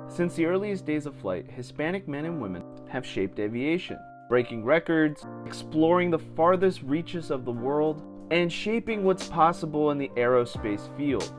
Since the earliest days of flight, Hispanic men and women have shaped aviation, breaking records, exploring the farthest reaches of the world, and shaping what's possible in the aerospace field.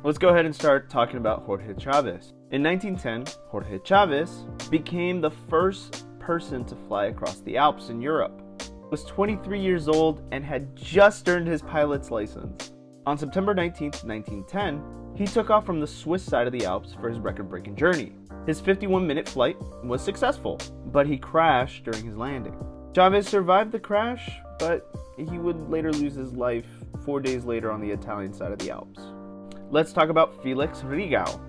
Let's go ahead and start talking about Jorge Chavez. In 1910, Jorge Chavez became the first person to fly across the Alps in Europe. He was 23 years old and had just earned his pilot's license. On September 19, 1910, he took off from the Swiss side of the Alps for his record-breaking journey. His 51-minute flight was successful, but he crashed during his landing. Chavez survived the crash, but he would later lose his life 4 days later on the Italian side of the Alps. Let's talk about Felix Rigau.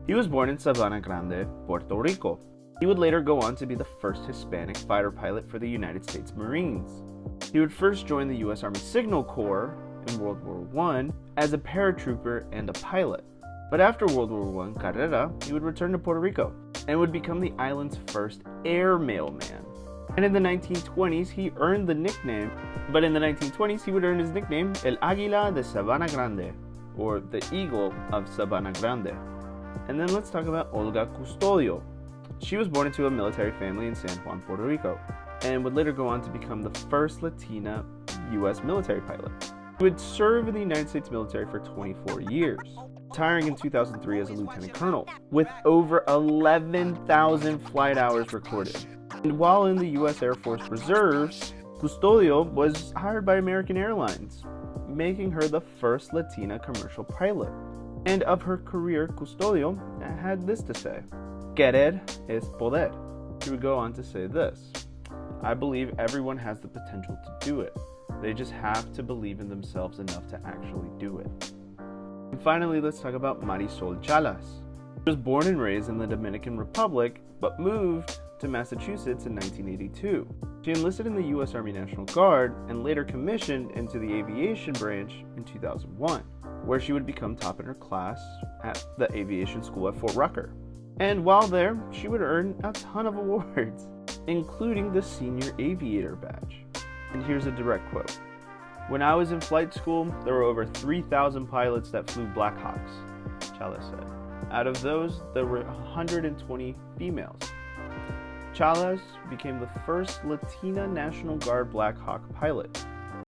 He was born in Sabana Grande, Puerto Rico. He would later go on to be the first Hispanic fighter pilot for the United States Marines. He would first join the U.S. Army Signal Corps in World War I as a paratrooper and a pilot. But after World War I carrera, he would return to Puerto Rico and would become the island's first air mailman. And in the 1920s, he would earn his nickname El Águila de Sabana Grande, or the Eagle of Sabana Grande. And then let's talk about Olga Custodio. She was born into a military family in San Juan, Puerto Rico, and would later go on to become the first Latina U.S. military pilot. She would serve in the United States military for 24 years, retiring in 2003 as a lieutenant colonel, with over 11,000 flight hours recorded. And while in the U.S. Air Force Reserves, Custodio was hired by American Airlines, making her the first Latina commercial pilot. And of her career, Custodio had this to say: "Querer es poder." She would go on to say this: "I believe everyone has the potential to do it. They just have to believe in themselves enough to actually do it." And finally, let's talk about Marisol Chalas. She was born and raised in the Dominican Republic, but moved to Massachusetts in 1982. She enlisted in the U.S. Army National Guard and later commissioned into the aviation branch in 2001, where she would become top in her class at the aviation school at Fort Rucker. And while there, she would earn a ton of awards, including the Senior Aviator Badge. And here's a direct quote: "When I was in flight school, there were over 3,000 pilots that flew Black Hawks," Chalas said. "Out of those, there were 120 females." Chalas became the first Latina National Guard Black Hawk pilot,